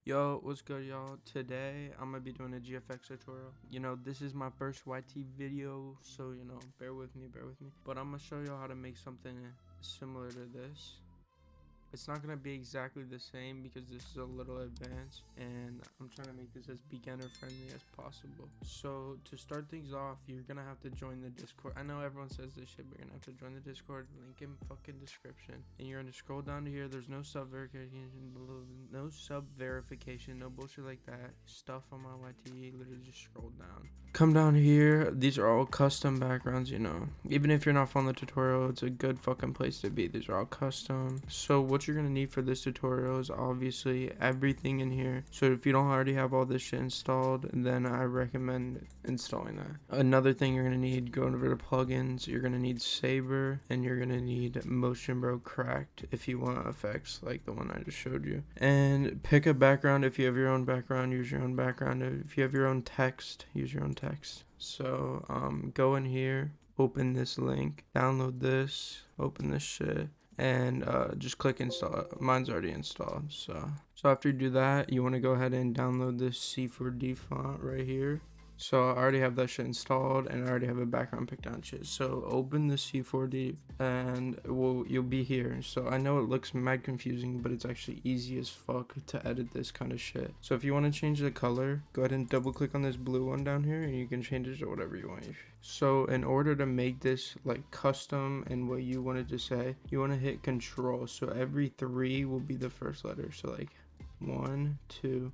Yo, what's good, y'all? Today, I'm gonna be doing a GFX tutorial. This is my first YT video, so, bear with me. But I'm gonna show y'all how to make something similar to this. It's not gonna be exactly the same because this is a little advanced, and I'm trying to make this as beginner friendly as possible. So to start things off, you're gonna have to join the Discord. I know everyone says this shit, but you're gonna have to join the Discord. Link in fucking description. And you're gonna scroll down to here. There's no sub verification, no bullshit like that. Stuff on my YT. Literally just scroll down. Come down here. These are all custom backgrounds. Even if you're not following the tutorial, it's a good fucking place to be. These are all custom. So what you're gonna need for this tutorial is obviously everything in here. So if you don't already have all this shit installed, then I recommend installing that. Another thing you're gonna need, go over to plugins. You're gonna need Saber, and you're gonna need Motion Bro Cracked if you want effects like the one I just showed you. And pick a background. If you have your own background, use your own background. If you have your own text, use your own text. So go in here, open this link, download this, open this shit, and just click install. Mine's already installed. So after you do that, you want to go ahead and download this C4D font right here. So I already have that shit installed, and I already have a background picked out shit. So open the C4D, and you'll be here. So I know it looks mad confusing, but it's actually easy as fuck to edit this kind of shit. So if you want to change the color, go ahead and double click on this blue one down here, and you can change it to whatever you want. So in order to make this like custom and what you wanted to say, you want to hit Control. So every 3 will be the first letter. So like 1, 2,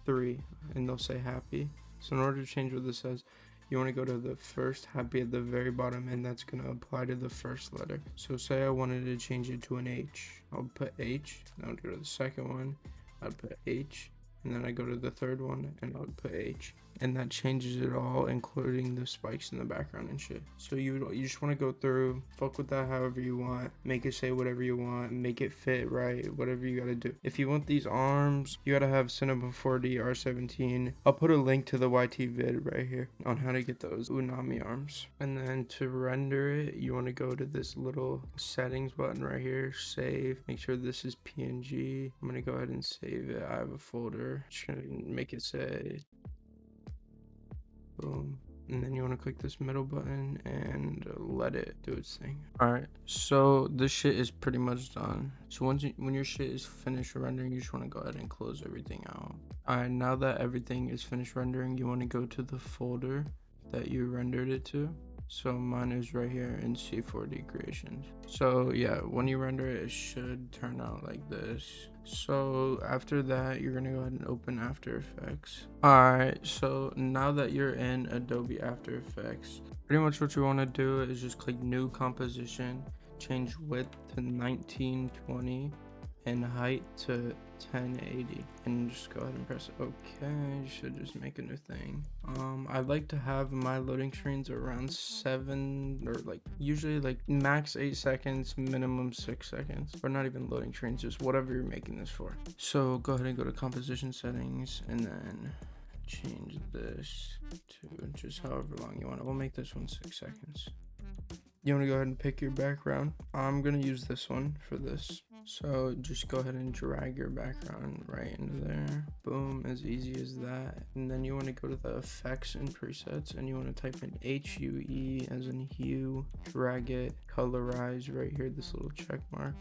3, and they'll say happy. So in order to change what this says, you want to go to the first happy at the very bottom, and that's going to apply to the first letter. So say I wanted to change it to an H. I'll put H, then I'll go to the second one, I'd put H, and then I go to the third one, and I'll put H. And that changes it all, including the spikes in the background and shit. So you just want to go through, fuck with that however you want, make it say whatever you want, make it fit right, whatever you gotta do. If you want these arms, you gotta have Cinema 4D R17. I'll put a link to the YT vid right here on how to get those Unami arms. And then to render it, you want to go to this little settings button right here, save, make sure this is PNG. I'm gonna go ahead and save it. I have a folder, just gonna make it say boom, and then you want to click this middle button and let it do its thing. Alright, so this shit is pretty much done. So when your shit is finished rendering, you just want to go ahead and close everything out. Alright, now that everything is finished rendering, you want to go to the folder that you rendered it to. So mine is right here in C4D creations. So yeah, when you render it, it should turn out like this. So after that, you're gonna go ahead and open After Effects. Alright, so now that you're in Adobe After Effects, pretty much what you want to do is just click New Composition, change width to 1920 and height to 1080, and just go ahead and press OK. You should just make a new thing. I like to have my loading screens around 7, or like usually like max 8 seconds, minimum 6 seconds, or not even loading screens, just whatever you're making this for. So go ahead and go to composition settings, and then change this to just however long you want it. We'll make this one 6 seconds. You want to go ahead and pick your background. I'm going to use this one for this. So just go ahead and drag your background right into there. Boom, as easy as that. And then you want to go to the effects and presets, and you want to type in HUE as in hue, drag it, colorize right here, this little check mark.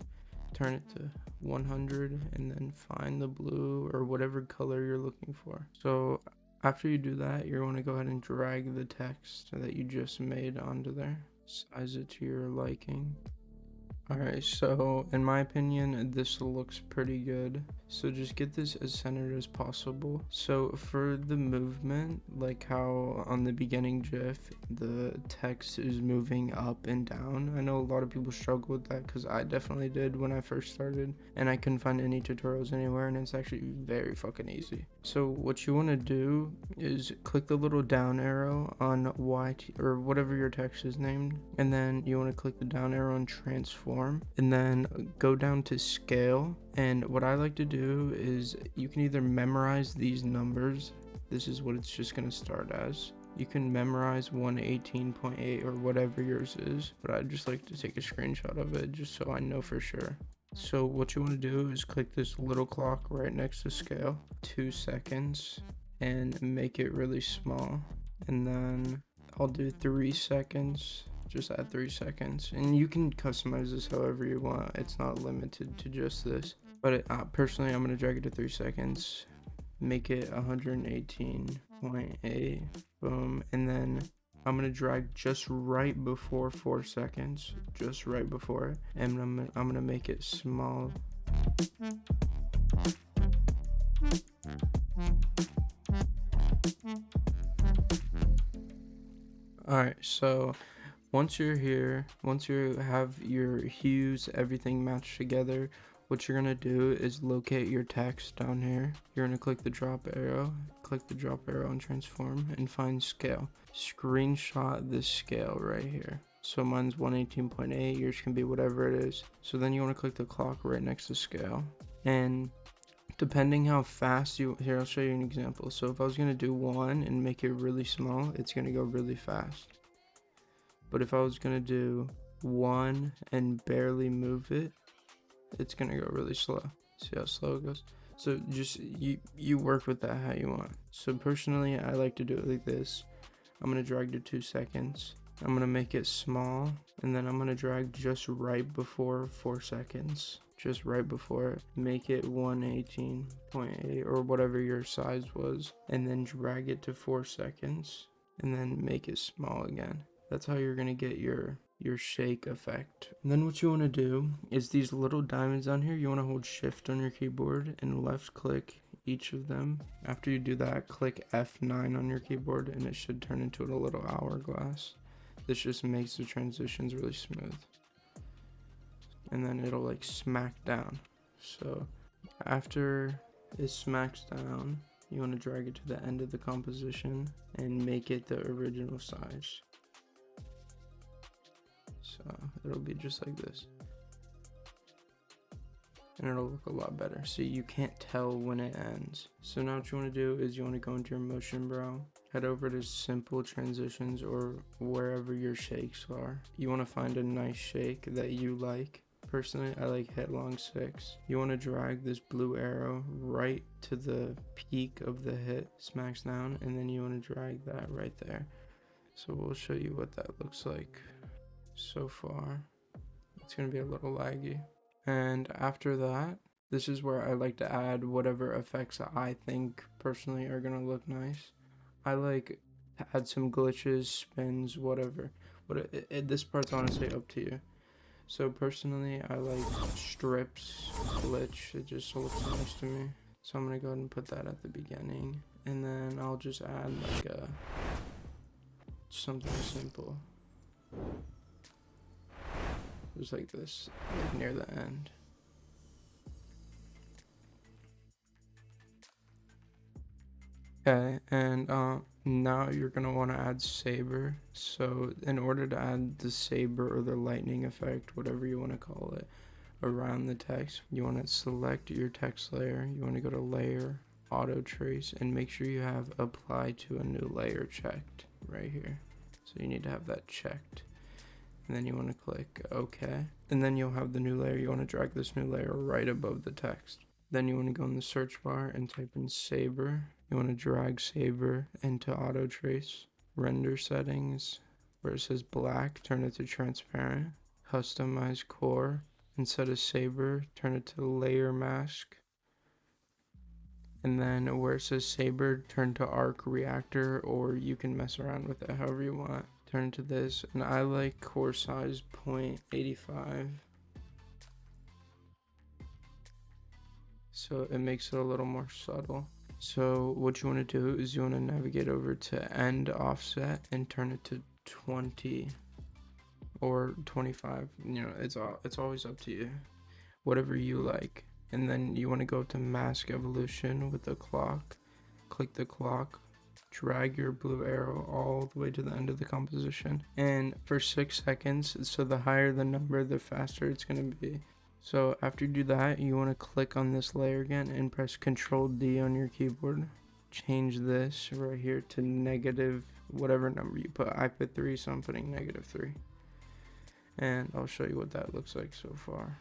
Turn it to 100, and then find the blue or whatever color you're looking for. So after you do that, you want to go ahead and drag the text that you just made onto there. Size it to your liking. Alright, so in my opinion, this looks pretty good. So just get this as centered as possible. So for the movement, like how on the beginning GIF, the text is moving up and down. I know a lot of people struggle with that because I definitely did when I first started, and I couldn't find any tutorials anywhere, and it's actually very fucking easy. So what you want to do is click the little down arrow on YT or whatever your text is named, and then you want to click the down arrow on transform, and then go down to scale. And what I like to do is you can either memorize these numbers. This is what it's just going to start as. You can memorize 118.8 or whatever yours is, but I just like to take a screenshot of it just so I know for sure. So what you want to do is click this little clock right next to scale, 2 seconds, and make it really small. And then I'll do 3 seconds, just add 3 seconds. And you can customize this however you want. It's not limited to just this. But personally, I'm going to drag it to 3 seconds, make it 118.8, boom. And then I'm gonna drag just right before 4 seconds, just right before it, and I'm gonna make it small. All right, so once you're here, once you have your hues, everything matched together, what you're gonna do is locate your text down here. You're gonna click the drop arrow and transform and find scale. Screenshot this scale right here. So mine's 118.8, yours can be whatever it is. So then you wanna click the clock right next to scale. And depending how fast here, I'll show you an example. So if I was gonna do 1 and make it really small, it's gonna go really fast. But if I was gonna do 1 and barely move it, it's gonna go really slow. See how slow it goes? So just you work with that how you want. So personally, I like to do it like this. I'm gonna drag to 2 seconds. I'm gonna make it small, and then I'm gonna drag just right before 4 seconds. Just right before it. Make it 118.8 or whatever your size was, and then drag it to 4 seconds, and then make it small again. That's how you're gonna get your shake effect. And then what you want to do is these little diamonds on here, you want to hold shift on your keyboard and left click each of them. After you do that, click F9 on your keyboard and it should turn into a little hourglass. This just makes the transitions really smooth. And then it'll like smack down. So after it smacks down, you want to drag it to the end of the composition and make it the original size. So it'll be just like this, and it'll look a lot better. So you can't tell when it ends. So now what you want to do is you want to go into your motion brow, head over to simple transitions or wherever your shakes are. You want to find a nice shake that you like. Personally, I like headlong 6. You want to drag this blue arrow right to the peak of the hit, smacks down, and then you want to drag that right there. So we'll show you what that looks like. So far it's going to be a little laggy, and after that, this is where I like to add whatever effects I think personally are going to look nice. I like to add some glitches, spins, whatever, but this part's honestly up to you. So personally, I like strips, glitch, it just looks nice to me. So I'm going to go ahead and put that at the beginning, and then I'll just add like something simple. Just like this, like near the end. Okay, and now you're gonna want to add Saber. So in order to add the Saber or the lightning effect, whatever you want to call it, around the text, you want to select your text layer. You want to go to Layer, Auto Trace, and make sure you have Apply to a New Layer checked right here. So you need to have that checked. And then you want to click OK, and then you'll have the new layer. You want to drag this new layer right above the text. Then you want to go in the search bar and type in Saber. You want to drag Saber into auto trace, render settings, where it says black, turn it to transparent, customize core, instead of Saber, turn it to layer mask, and then where it says Saber, turn to arc reactor, or you can mess around with it however you want. Turn to this, and I like core size 0.85, so it makes it a little more subtle. So what you want to do is you want to navigate over to end offset and turn it to 20 or 25. You know, it's always up to you, whatever you like. And then you want to go to mask evolution with the clock, click the clock, drag your blue arrow all the way to the end of the composition, and for 6 seconds, so the higher the number, the faster it's going to be. So after you do that, you want to click on this layer again and press Ctrl D on your keyboard. Change this right here to negative whatever number you put. I put 3, so I'm putting -3, and I'll show you what that looks like so far.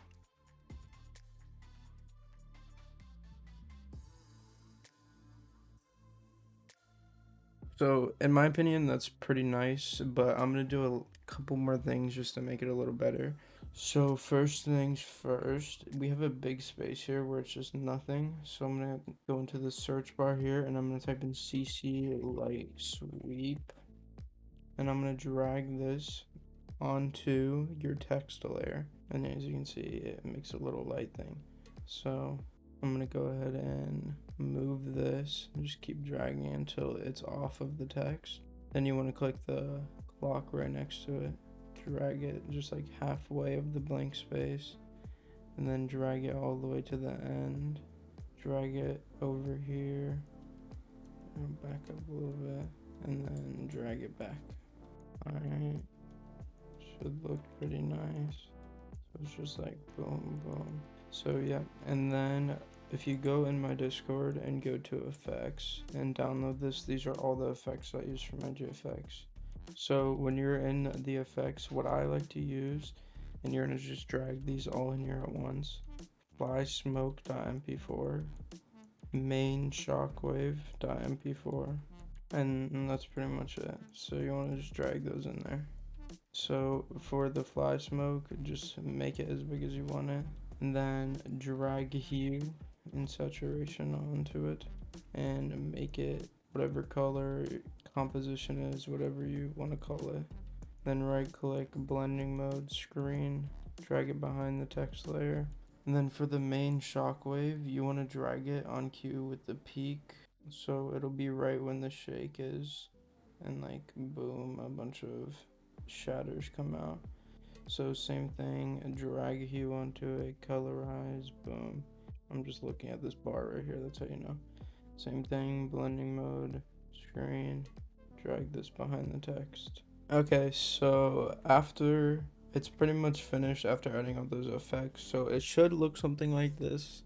So in my opinion, that's pretty nice, but I'm gonna do a couple more things just to make it a little better. So first things first, we have a big space here where it's just nothing. So I'm gonna go into the search bar here and I'm gonna type in CC light sweep, and I'm gonna drag this onto your text layer. And as you can see, it makes a little light thing. So I'm gonna go ahead and move this and just keep dragging until it's off of the text. Then you want to click the clock right next to it, drag it just like halfway of the blank space, and then drag it all the way to the end. Drag it over here, and back up a little bit, and then drag it back. Alright, should look pretty nice. So it's just like boom, boom. So yeah, and then if you go in my Discord and go to effects and download this, these are all the effects I use for my GFX. So when you're in the effects, what I like to use, and you're gonna just drag these all in here at once. Fly smoke.mp4, main shockwave.mp4, and that's pretty much it. So you want to just drag those in there. So for the fly smoke, just make it as big as you want it, and then drag hue and saturation onto it and make it whatever color composition is, whatever you want to call it. Then right click blending mode screen, drag it behind the text layer. And then for the main shockwave, you want to drag it on cue with the peak, so it'll be right when the shake is, and like boom, a bunch of shatters come out. So same thing, drag hue onto it, colorize, boom. I'm just looking at this bar right here, that's how you know. Same thing, blending mode, screen, drag this behind the text. Okay, so after it's pretty much finished after adding all those effects, so it should look something like this.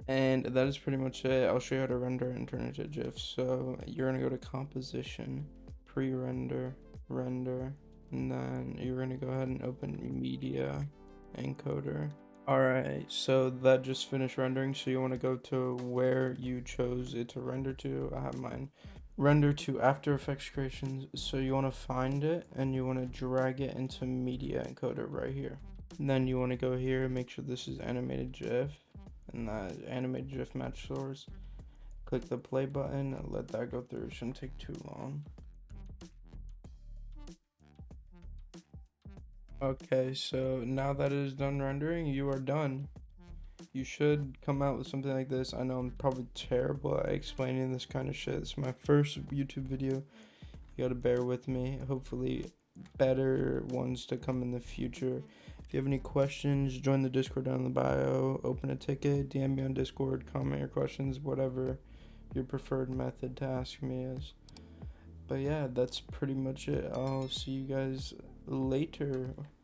And that is pretty much it. I'll show you how to render and turn it into GIF. So you're gonna go to composition, pre-render, render, and then you're gonna go ahead and open media encoder. Alright, so that just finished rendering, so you want to go to where you chose it to render to. I have mine render to After Effects Creations, so you want to find it and you want to drag it into media encoder right here. And then you want to go here and make sure this is animated GIF, and that animated GIF match source. Click the play button and let that go through. It shouldn't take too long. Okay, so now that it is done rendering, you are done. You should come out with something like this. I know I'm probably terrible at explaining this kind of shit. It's my first YouTube video. You gotta bear with me. Hopefully better ones to come in the future. If you have any questions, join the Discord down in the bio, open a ticket, DM me on Discord, comment your questions, whatever your preferred method to ask me is. But yeah, that's pretty much it. I'll see you guys later.